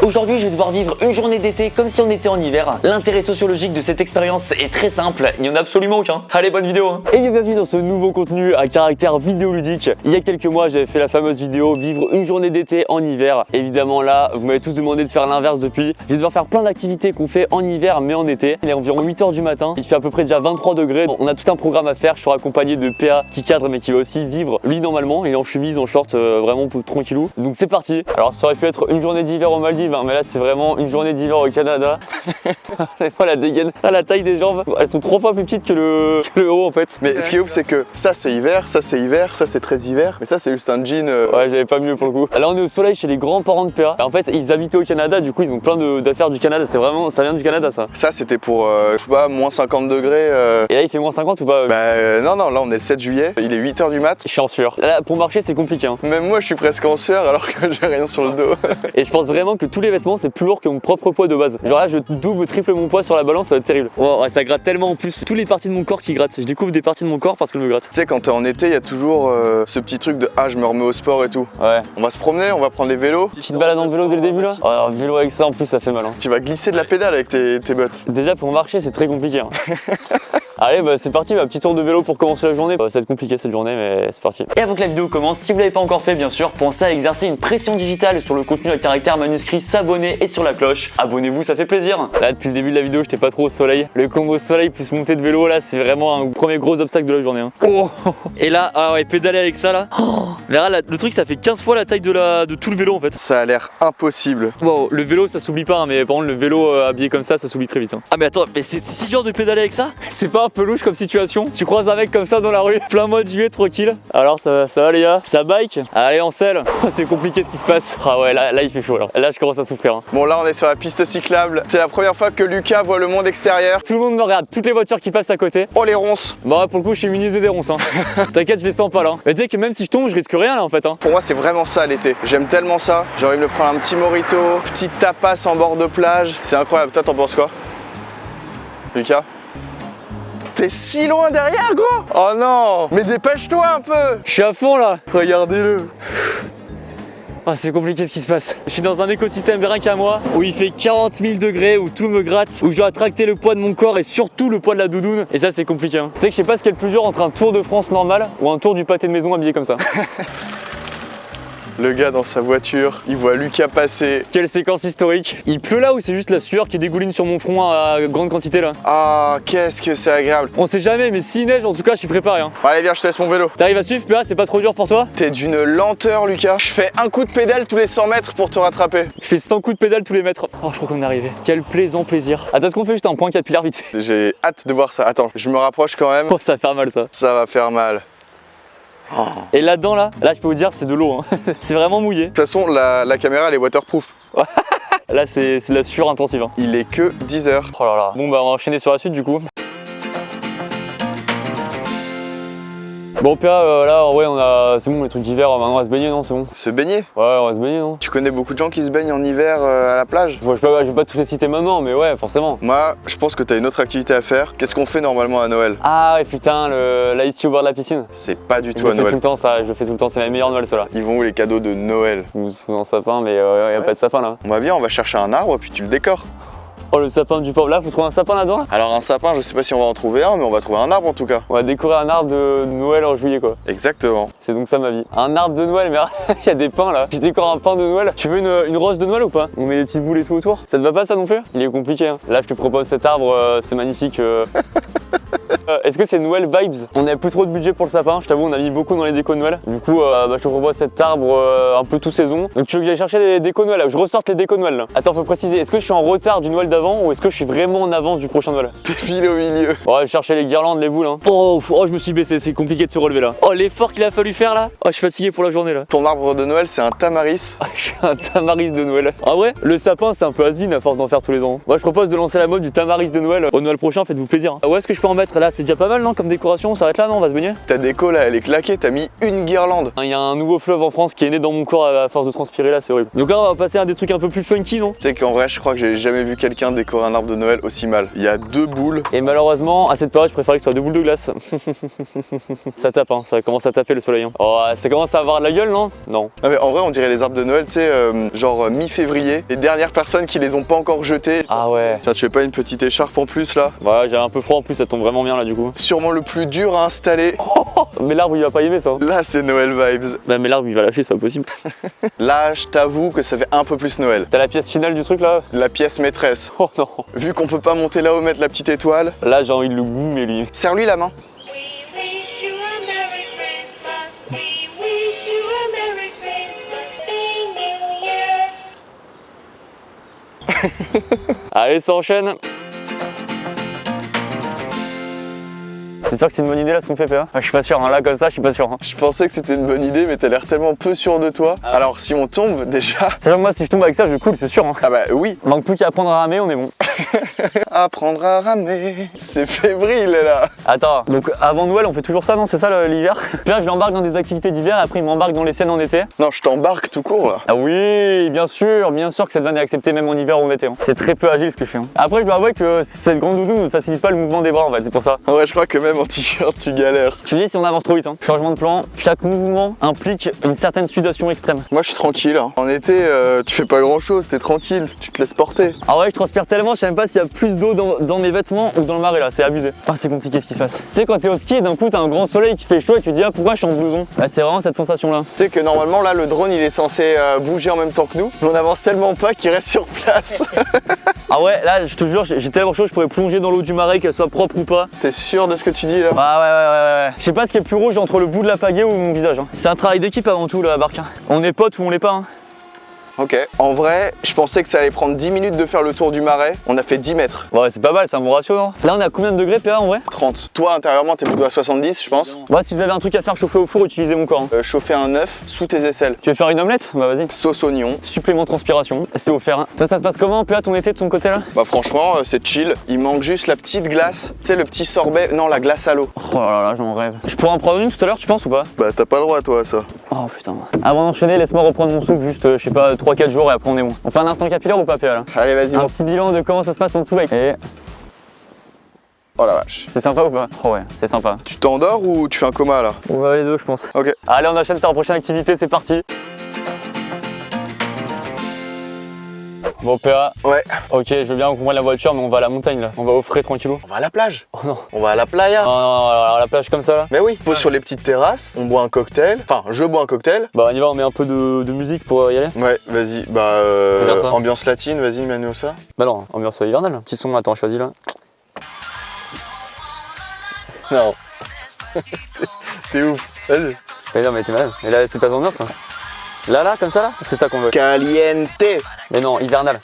Aujourd'hui je vais devoir vivre une journée d'été comme si on était en hiver. L'intérêt sociologique de cette expérience est très simple, il n'y en a absolument aucun. Allez, bonne vidéo hein. Et bienvenue dans ce nouveau contenu à caractère vidéoludique. Il y a quelques mois j'avais fait la fameuse vidéo vivre une journée d'été en hiver. Évidemment là vous m'avez tous demandé de faire l'inverse depuis. Je vais devoir faire plein d'activités qu'on fait en hiver mais en été. Il est environ 8 h du matin, il fait à peu près déjà 23 degrés. On a tout un programme à faire, je serai accompagné de PA qui cadre mais qui va aussi vivre lui normalement. Il est en chemise, en short, vraiment tranquillou. Donc c'est parti. Alors ça aurait pu être une journée d'hiver aux Maldives hein, mais là c'est vraiment une journée d'hiver au Canada. Regardez-moi la dégaine, ah, la taille des jambes, elles sont 3 fois plus petites que le haut en fait. Mais ce qui est ouf c'est que ça c'est hiver, ça c'est hiver, ça c'est très hiver, mais ça c'est juste un jean. Ouais, j'avais pas mieux pour le coup. Là on est au soleil chez les grands-parents de PA. En fait ils habitaient au Canada, du coup ils ont plein d'affaires du Canada. C'est vraiment, ça vient du Canada ça. Ça c'était pour, je sais pas, moins 50 degrés. Et là il fait moins 50 ou pas? Non, là on est le 7 juillet, il est 8 h du mat. Je suis en sueur. Là pour marcher c'est compliqué hein. Même moi je suis presque en sueur alors que j'ai rien sur le dos. Et je pense vraiment que tous les vêtements c'est plus lourd que mon propre poids de base. Genre là je double, triple mon poids sur la balance, ça va être terrible. Oh, ouais, ça gratte tellement en plus. Toutes les parties de mon corps qui grattent. Je découvre des parties de mon corps parce qu'elles me grattent. Tu sais quand t'es en été il y a toujours ce petit truc de je me remets au sport et tout. Ouais. On va se promener, on va prendre les vélos. Petite balade en vélo dès le début là. Oh, un vélo avec ça en plus ça fait mal hein. Tu vas glisser de la pédale avec tes bottes. Déjà pour marcher c'est très compliqué hein. Allez bah c'est parti, ma petite tour de vélo pour commencer la journée. Ça va être compliqué cette journée mais c'est parti. Et avant que la vidéo commence, si vous l'avez pas encore fait bien sûr, pensez à exercer une pression digitale sur le contenu à caractère manuscrit, s'abonner et sur la cloche. Abonnez-vous, ça fait plaisir. Là depuis le début de la vidéo j'étais pas trop au soleil. Le combo soleil plus montée de vélo là c'est vraiment un premier gros obstacle de la journée hein. Oh. Et là, ah ouais, pédaler avec ça là. Oh. Là, le truc ça fait 15 fois la taille de tout le vélo en fait. Ça a l'air impossible. Wow, le vélo ça s'oublie pas hein, mais par contre le vélo habillé comme ça s'oublie très vite hein. Ah mais attends, mais c'est si dur de pédaler avec ça? C'est pas un peu louche comme situation? Tu croises un mec comme ça dans la rue, plein mode juillet tranquille. Alors ça va les gars? Ça bike? Allez en selle. C'est compliqué ce qui se passe. Ah ouais là il fait chaud là. Là je commence à souffrir hein. Bon là on est sur la piste cyclable. C'est la première fois que Lucas voit le monde extérieur. Tout le monde me regarde, toutes les voitures qui passent à côté. Oh les ronces. Bah ouais, pour le coup je suis immunisé des ronces hein. T'inquiète je les sens pas là. Mais tu sais que même si je tombe je risque rien là en fait hein. Pour moi c'est vraiment ça l'été. J'aime tellement ça. J'ai envie de me prendre un petit mojito, petite tapas en bord de plage. C'est incroyable. Toi t'en penses quoi Lucas? T'es si loin derrière gros. Oh non. Mais dépêche-toi un peu. Je suis à fond là. Regardez-le. Ah, c'est compliqué ce qui se passe. Je suis dans un écosystème rien qu'à moi, où il fait 40 000 degrés, où tout me gratte, où je dois tracter le poids de mon corps et surtout le poids de la doudoune. Et ça c'est compliqué hein. Tu sais que je sais pas ce qui est le plus dur entre un tour de France normal ou un tour du pâté de maison habillé comme ça. Le gars dans sa voiture, il voit Lucas passer. Quelle séquence historique. Il pleut là ou c'est juste la sueur qui dégouline sur mon front à grande quantité là? Ah, qu'est-ce que c'est agréable. On sait jamais, mais s'il neige en tout cas je suis préparé hein. Bon, allez viens, je te laisse mon vélo. T'arrives à suivre PA, c'est pas trop dur pour toi? T'es d'une lenteur Lucas. Je fais un coup de pédale tous les 100 mètres pour te rattraper. Je fais 100 coups de pédale tous les mètres. Oh je crois qu'on est arrivé. Quel plaisant plaisir. Attends, est-ce qu'on fait juste un point capillaire vite fait? J'ai hâte de voir ça. Attends, je me rapproche quand même. Oh ça va faire mal ça. Ça va faire mal. Oh. Et là-dedans là je peux vous dire c'est de l'eau hein. C'est vraiment mouillé. De toute façon la caméra elle est waterproof. Là c'est de la sueur intensive hein. Il est que 10 h. Oh là là. Bon bah on va enchaîner sur la suite du coup. Bon PA là en vrai c'est bon les trucs d'hiver, maintenant on va se baigner non? C'est bon? Se baigner? Ouais on va se baigner non? Tu connais beaucoup de gens qui se baignent en hiver à la plage? Je vais pas tous les citer maintenant mais ouais forcément. Moi je pense que t'as une autre activité à faire. Qu'est-ce qu'on fait normalement à Noël? Ah ouais putain l'ice au bord de la piscine. C'est pas du tout Je à le fais Noël. tout le temps ça, je le fais tout le temps, c'est mes meilleurs Noël ceux-là. Ils vont où les cadeaux de Noël? Ou sous un sapin mais y a pas de sapin là. On va bien, on va chercher un arbre puis tu le décores. Oh le sapin du pauvre, là faut trouver un sapin là-dedans? Alors un sapin, je sais pas si on va en trouver un, mais on va trouver un arbre en tout cas. On va décorer un arbre de Noël en juillet quoi. Exactement. C'est donc ça ma vie. Un arbre de Noël, mais il y a des pins là. Je décore un pain de Noël. Tu veux une rose de Noël ou pas? On met des petites boules et tout autour. Ça te va pas ça non plus? Il est compliqué hein. Là je te propose cet arbre, c'est magnifique. Est-ce que c'est Noël vibes? On n'a plus trop de budget pour le sapin, je t'avoue on a mis beaucoup dans les décos de Noël. Du coup je te propose cet arbre un peu tout saison. Donc tu veux que j'aille chercher des décos Noël là? Je ressorte les décos Noël là. Attends faut préciser, est-ce que je suis en retard du Noël d'avant ou est-ce que je suis vraiment en avance du prochain Noël? T'es pile au milieu. Ouais, chercher les guirlandes, les boules hein. Oh je me suis baissé, c'est compliqué de se relever là. Oh l'effort qu'il a fallu faire là. Oh je suis fatigué pour la journée là. Ton arbre de Noël c'est un tamaris. Ah, je suis un tamaris de Noël. En vrai, le sapin c'est un peu has-been à force d'en faire tous les ans. Moi je propose de lancer la mode du tamaris de Noël. Au Noël prochain, faites-vous plaisir. Où est-ce que je peux en mettre là? c'est déjà pas mal non comme décoration, on s'arrête là non, on va se baigner. Ta déco là elle est claquée, t'as mis une guirlande. Il y a un nouveau fleuve en France qui est né dans mon corps à force de transpirer là, c'est horrible. Donc là on va passer à des trucs un peu plus funky non? Tu sais qu'en vrai je crois que j'ai jamais vu quelqu'un décorer un arbre de Noël aussi mal. Il y a 2 boules. Et malheureusement à cette période je préférais que ce soit 2 boules de glace. Ça tape hein, ça commence à taper le soleil hein. Oh ça commence à avoir de la gueule non? Non. Non mais en vrai on dirait les arbres de Noël tu sais genre mi-février. Les dernières personnes qui les ont pas encore jetés. Ah ouais. Tiens, tu fais pas une petite écharpe en plus là? Ouais j'ai un peu froid en plus, ça tombe vraiment bien là du coup. Sûrement le plus dur à installer. Mais l'arbre il va pas aimer ça. Là c'est Noël vibes. Bah mais l'arbre il va lâcher, c'est pas possible. Là je t'avoue que ça fait un peu plus Noël. T'as la pièce finale du truc là? La pièce maîtresse. Oh non. Vu qu'on peut pas monter là-haut mettre la petite étoile. Là j'ai envie de le goumer lui. Serre-lui la main. Allez ça enchaîne. C'est sûr que c'est une bonne idée là ce qu'on fait PA? Je suis pas sûr, hein. Là comme ça je suis pas sûr. Hein. Je pensais que c'était une bonne idée mais t'as l'air tellement peu sûr de toi. Ah. Alors si on tombe déjà... Sachant que moi si je tombe avec ça je coule c'est sûr. Hein. Ah bah oui. Manque plus qu'à apprendre à ramer, on est bon. Apprendre à ramer, c'est fébrile là. Attends, donc avant Noël on fait toujours ça non? C'est ça l'hiver? Là je l'embarque dans des activités d'hiver et après il m'embarque dans les scènes en été. Non je t'embarque tout court là. Ah oui, bien sûr que cette vanne est acceptée même en hiver ou en été. Hein. C'est très peu agile ce que je fais. Hein. Après je dois avouer que cette grande doudoune ne facilite pas le mouvement des bras en fait, c'est pour ça. En vrai je crois que même en t-shirt tu galères. Tu me dis si on avance trop vite. Hein. Changement de plan, chaque mouvement implique une certaine sudation extrême. Moi je suis tranquille. Hein. En été tu fais pas grand chose, t'es tranquille, tu te laisses porter. Ah ouais je transpire tellement, je sais même pas s'il y a plus d'eau dans mes vêtements ou dans le marais là, c'est abusé. Ah c'est compliqué ce qui se passe. Tu sais quand t'es au ski et d'un coup t'as un grand soleil qui fait chaud et tu te dis ah pourquoi je suis en blouson. Bah c'est vraiment cette sensation là. Tu sais que normalement là le drone il est censé bouger en même temps que nous, mais on avance tellement pas qu'il reste sur place. Ah ouais là je te jure j'ai tellement chaud je pourrais plonger dans l'eau du marais qu'elle soit propre ou pas. T'es sûr de ce que tu dis là? Ah ouais. Je sais pas ce qui est plus rouge entre le bout de la pagaie ou mon visage. Hein. C'est un travail d'équipe avant tout la barque. Hein. On est potes ou on l'est pas. Hein. Ok. En vrai, je pensais que ça allait prendre 10 minutes de faire le tour du marais. On a fait 10 mètres. Ouais, c'est pas mal, c'est un bon ratio, non? Là, on est à combien de degrés, PA, en vrai? 30. Toi, intérieurement, t'es plutôt à 70, je pense. Ouais, si vous avez un truc à faire chauffer au four, utilisez mon corps. Hein. Chauffer un œuf sous tes aisselles. Tu veux faire une omelette? Bah, vas-y. Sauce oignon. Supplément de transpiration, c'est offert. Hein. Toi, ça se passe comment, PA, ton été de ton côté, là? Bah, franchement, c'est chill. Il manque juste la petite glace. Tu sais, le petit sorbet. Non, la glace à l'eau. Oh là là, j'en rêve. Je pourrais en prendre une tout à l'heure, tu penses ou pas? Bah, t'as pas le droit, toi, à ça. Oh putain. Avant d'enchaîner, laisse-moi reprendre mon souffle juste, je sais pas, 3-4 jours et après on est bon. On fait un instant capillaire ou pas, PA, là? Allez, vas-y, Un petit bilan de comment ça se passe en dessous, mec. Et... Oh la vache. C'est sympa ou pas? Oh ouais, c'est sympa. Tu t'endors ou tu fais un coma, là? On va les deux, je pense. Ok. Allez, on enchaîne sur la prochaine activité, c'est parti. Bon PA, Ouais. ok je veux bien qu'on prenne la voiture mais on va à la montagne là, on va au frais tranquillou. On va à la plage. Oh non. On va à la playa. Non, alors la plage comme ça là. Mais oui, pose sur les petites terrasses, on boit un cocktail. Enfin, je bois un cocktail. Bah on y va, on met un peu de musique pour y aller. Ouais, vas-y. Bah, Regarde ça. ambiance latine, vas-y, mets-nous ça. Bah non, ambiance hivernale. Petit son, attends, choisis là. Non. T'es ouf. Vas-y. Mais non mais t'es malade, mais là c'est pas d'ambiance là. Là, comme ça là, c'est ça qu'on veut. Caliente. Mais non, hivernal.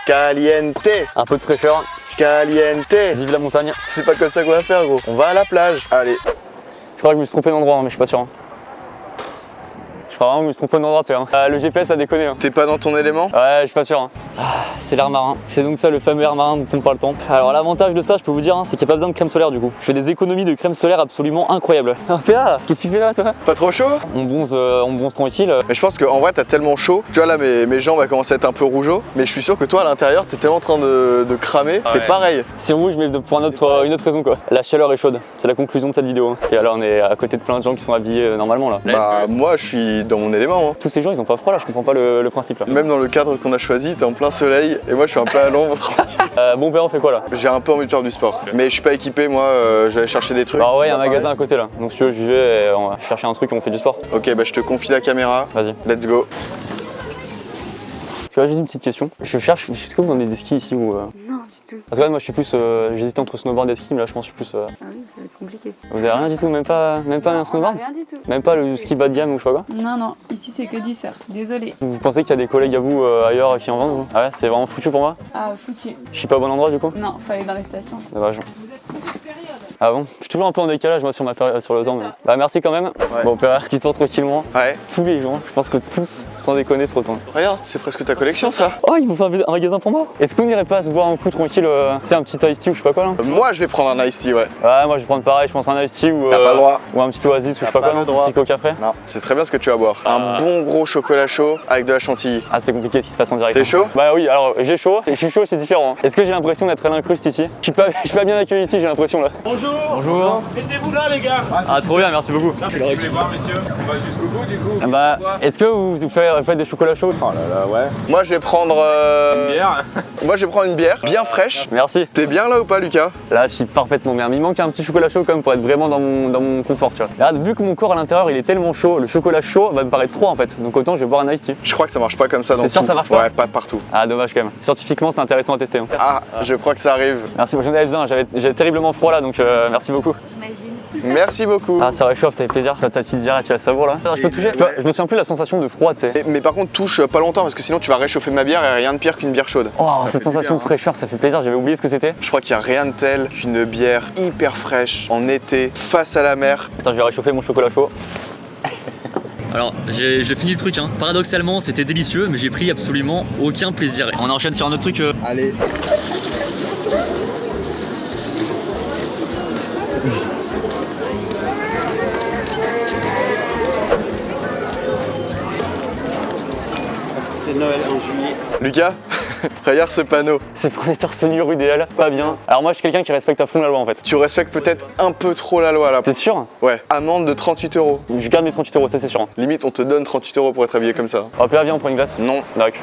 Caliente. Un peu de fraîcheur, Caliente. vive la montagne. C'est pas comme ça qu'on va faire, gros. On va à la plage. Allez. Je crois que je me suis trompé d'endroit hein, mais je suis pas sûr. Hein. Je crois vraiment que je me suis trompé d'endroit PA. Le GPS a déconné. Hein. T'es pas dans ton élément? Ouais, je suis pas sûr. Hein. Ah, c'est l'air marin. C'est donc ça le fameux air marin dont on parle tant. Alors l'avantage de ça, je peux vous dire, hein, c'est qu'il n'y a pas besoin de crème solaire du coup. Je fais des économies de crème solaire absolument incroyables. PA, qu'est-ce que tu fais là toi? Pas trop chaud? On bronze tranquille. Mais je pense qu'en vrai t'as tellement chaud. Tu vois là mes jambes vont commencer à être un peu rougeaux. Mais je suis sûr que toi à l'intérieur t'es tellement en train de cramer. Ah T'es ouais. pareil. C'est rouge mais pour une autre raison quoi. La chaleur est chaude. C'est la conclusion de cette vidéo. Hein. Et alors on est à côté de plein de gens qui sont habillés normalement là. Bah moi je suis dans mon élément. Hein. Tous ces gens ils ont pas froid là, je comprends pas le principe là. Même dans le cadre qu'on a choisi, t'es en plein soleil et moi je suis un peu à l'ombre. Bon PA on fait quoi là? J'ai un peu envie de faire du sport. Mais je suis pas équipé, moi je vais aller chercher des trucs. Bah ouais, il y a un magasin à côté là. Donc si tu veux, j'y vais et on va chercher un truc et on fait du sport. Ok, bah je te confie la caméra. Vas-y. Let's go. Parce que là j'ai une petite question. Je cherche, est-ce que vous vendez des skis ici ou Non, du tout. Parce que là, moi je suis plus, j'hésitais entre snowboard et ski, mais là je pense que je suis plus... Ah oui, ça va être compliqué. Vous avez rien du tout, même pas un snowboard? Rien du tout. Même pas le ski bas de gamme ou je sais pas quoi? Non, non, ici c'est que du surf, désolé. Vous pensez qu'il y a des collègues à vous ailleurs qui en vendent vous? Ah ouais, c'est vraiment foutu pour moi? Ah, foutu. Je suis pas au bon endroit du coup? Non, faut aller dans les stations. Dommage. Ah bon? Je suis toujours un peu en décalage moi sur ma période, sur le temps. Mais... Bah merci quand même. Ouais. Bon, Père, qui tourne tranquillement. Ouais. Tous les jours, je pense que tous, sans déconner, se retournent. Regarde, c'est presque ta collection ça. Oh, ils vont faire un magasin pour moi. Est-ce qu'on n'irait pas se boire un coup tranquille, tu sais, un petit iced tea ou je sais pas quoi là? Moi je vais prendre un iced tea, ouais. Ouais, moi je vais prendre pareil, je pense un iced tea ou, T'as pas le droit. ou un petit oasis ou je sais pas pas quoi, le non, un droit. petit coca frais. Non, c'est très bien ce que tu vas boire. Un bon gros chocolat chaud avec de la chantilly. Ah, c'est compliqué ce qui se passe en direct. T'es chaud? Bah oui, alors j'ai chaud et je suis chaud, c'est différent. Est-ce que j'ai l'impression d'être à l'incruste ici? Je suis pas bien accueilli ici, j'ai l'impression là. Bonjour. Bonjour. Mettez-vous là les gars. Ah, trop bien, merci beaucoup. Vous voulez voir messieurs? On va jusqu'au bout du coup. Bah, est-ce que vous faites des chocolats chauds? Oh là là, ouais. Moi je vais prendre Bière. Moi je vais prendre une bière bien fraîche. Merci. T'es bien là ou pas Lucas? Là, je suis parfaitement bien. Mais il manque un petit chocolat chaud quand même pour être vraiment dans mon confort, tu vois. Là, vu que mon corps à l'intérieur il est tellement chaud, le chocolat chaud va me paraître froid en fait. Donc autant je vais boire un iced tea. Je crois que ça marche pas comme ça dans T'es sûr tout. ça marche pas? Ouais, pas partout. Ah, dommage quand même. Scientifiquement, c'est intéressant à tester. Hein. Ah, je crois que ça arrive. Merci, j'en avais besoin. J'avais terriblement froid là, donc merci beaucoup. J'imagine. Merci beaucoup. Ah, ça réchauffe, ça fait plaisir. Tu as ta petite bière, tu la savoures là. Alors, je peux toucher? Tu vois, je me souviens plus de la sensation de froid, tu sais. Mais par contre touche pas longtemps parce que sinon tu vas réchauffer ma bière et rien de pire qu'une bière chaude. Oh, Ça cette fait du sensation bien, de fraîcheur, ça fait plaisir. J'avais oublié ce que c'était. Je crois qu'il n'y a rien de tel qu'une bière hyper fraîche en été face à la mer. Attends, je vais réchauffer mon chocolat chaud. Alors, j'ai fini le truc, hein. Paradoxalement, c'était délicieux, mais j'ai pris absolument aucun plaisir. On enchaîne sur un autre truc. Allez. C'est Noël en juillet. Lucas, regarde ce panneau. C'est pour les torse nu rue des Halles, pas bien. Alors moi, je suis quelqu'un qui respecte à fond la loi en fait. Tu respectes peut-être un peu trop la loi là. T'es sûr? Ouais, amende de 38 €. Je garde mes 38 €, ça c'est sûr. Limite, on te donne 38 € pour être habillé comme ça. Oh, Pierre, viens, on prend une glace. Non. D'accord.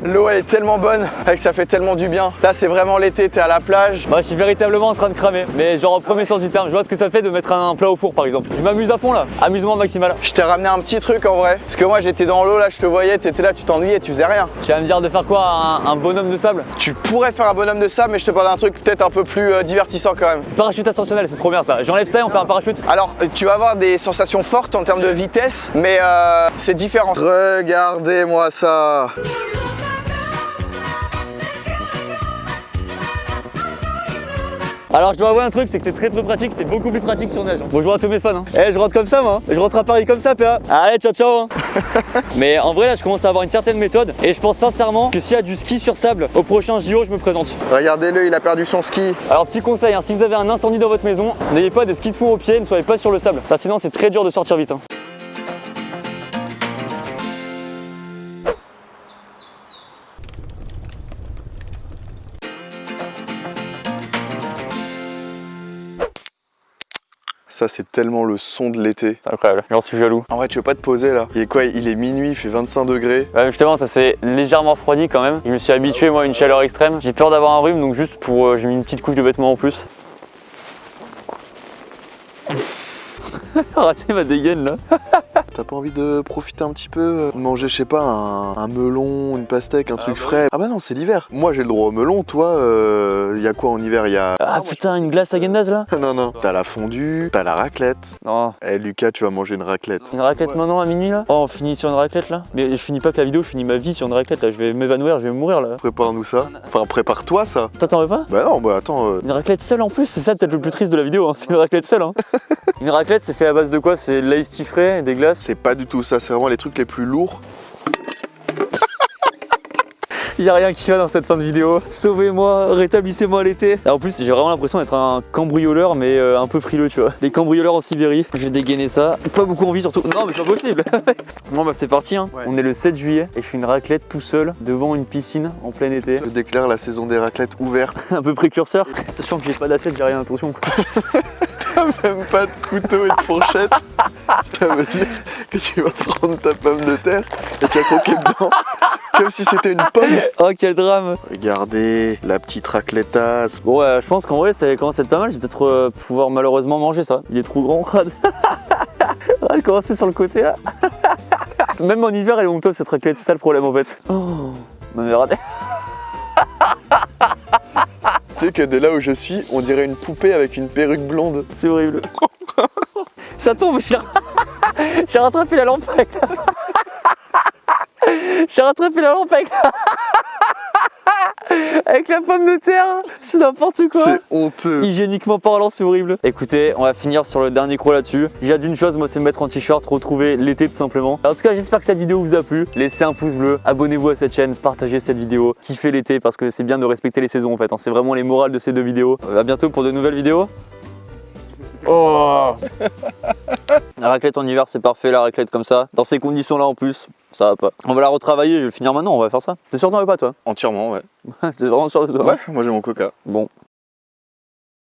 L'eau elle est tellement bonne, que ça fait tellement du bien. Là c'est vraiment l'été, t'es à la plage. Moi, je suis véritablement en train de cramer, mais genre au premier sens du terme. Je vois ce que ça fait de mettre un plat au four par exemple. Je m'amuse à fond là, amusement maximal. Je t'ai ramené un petit truc en vrai. Parce que moi j'étais dans l'eau là, je te voyais, t'étais là, tu t'ennuyais, tu faisais rien. Tu vas me dire de faire quoi, un bonhomme de sable? Tu pourrais faire un bonhomme de sable, mais je te parle d'un truc peut-être un peu plus divertissant quand même. Parachute ascensionnel, c'est trop bien ça. J'enlève ça et on fait un parachute. Alors tu vas avoir des sensations fortes en termes de vitesse, mais c'est différent. Regardez-moi ça. Alors je dois avouer un truc, c'est que c'est très pratique, c'est beaucoup plus pratique sur neige. Bonjour à tous mes fans. Hein. Je rentre comme ça moi, je rentre à Paris comme ça PA. Allez, ciao ciao. Mais en vrai là je commence à avoir une certaine méthode et je pense sincèrement que s'il y a du ski sur sable au prochain JO, je me présente. Regardez-le, il a perdu son ski. Alors petit conseil, hein, si vous avez un incendie dans votre maison, n'ayez pas des skis de fou aux pieds, ne soyez pas sur le sable. Parce que sinon c'est très dur de sortir vite. Hein. Ça c'est tellement le son de l'été. C'est incroyable, j'en suis jaloux. En vrai tu veux pas te poser là. Il est quoi? Il est minuit, il fait 25 degrés. Ouais, justement ça s'est légèrement refroidi quand même. Je me suis habitué moi à une chaleur extrême. J'ai peur d'avoir un rhume donc juste pour j'ai mis une petite couche de vêtements en plus. Raté ma dégaine là. T'as pas envie de profiter un petit peu, de manger je sais pas un melon, une pastèque, un truc frais? Ah bah non c'est l'hiver. Moi j'ai le droit au melon, toi y a quoi en hiver? Y a... Ah putain, une glace à Gendaz là? Non non. T'as la fondue, t'as la raclette. Non. Eh Lucas tu vas manger une raclette. Une raclette maintenant à minuit là? Oh on finit sur une raclette là? Mais je finis pas que la vidéo, je finis ma vie sur une raclette là, je vais m'évanouir, je vais mourir là. Prépare-nous ça. Enfin prépare-toi ça. T'en veux pas? Bah non bah attends. Une raclette seule en plus, c'est ça peut-être le plus triste de la vidéo, hein. C'est une raclette seule hein. Une raclette c'est fait à base de quoi? C'est de l'ice tea frais, des glaces. C'est pas du tout ça, c'est vraiment les trucs les plus lourds. Y'a rien qui va dans cette fin de vidéo. Sauvez-moi, rétablissez-moi l'été. En plus, j'ai vraiment l'impression d'être un cambrioleur, mais un peu frileux, tu vois. Les cambrioleurs en Sibérie. Je vais dégainer ça. Pas beaucoup envie surtout. Non, mais c'est pas possible. Bon, bah c'est parti. Hein. Ouais. On est le 7 juillet et je fais une raclette tout seul devant une piscine en plein été. Je déclare la saison des raclettes ouverte. Un peu précurseur. Sachant que j'ai pas d'assiette, j'ai rien, attention. T'as même pas de couteau et de fourchette. Ça veut dire que tu vas prendre ta pomme de terre et tu vas croquer dedans. Comme si c'était une pomme. Oh quel drame. Regardez la petite raclettasse. Bon ouais, je pense qu'en vrai ça commence à être pas mal. Je vais peut-être pouvoir malheureusement manger ça. Il est trop grand. Elle commence sur le côté là. Même en hiver elle est honteux cette raclette, c'est ça le problème en fait. Oh, non mais raté. Tu sais que de là où je suis, on dirait une poupée avec une perruque blonde. C'est horrible. Ça tombe, j'ai rattrapé la lampe avec la... J'ai rattrapé la lampe avec la... avec la pomme de terre. C'est n'importe quoi. C'est honteux. Hygiéniquement parlant, c'est horrible. Écoutez, on va finir sur le dernier croc là-dessus. Déjà d'une chose, moi c'est me mettre en t-shirt, retrouver l'été tout simplement. En tout cas, j'espère que cette vidéo vous a plu. Laissez un pouce bleu, abonnez-vous à cette chaîne, partagez cette vidéo, kiffez l'été parce que c'est bien de respecter les saisons en fait. C'est vraiment les morales de ces deux vidéos. À bientôt pour de nouvelles vidéos. Oh. La raclette en hiver c'est parfait, la raclette comme ça. Dans ces conditions là en plus, ça va pas. On va la retravailler, je vais le finir maintenant, on va faire ça. T'es sûr que t'en veux pas toi? Entièrement, ouais. T'es vraiment sûr de toi? Ouais, moi j'ai mon coca. Bon,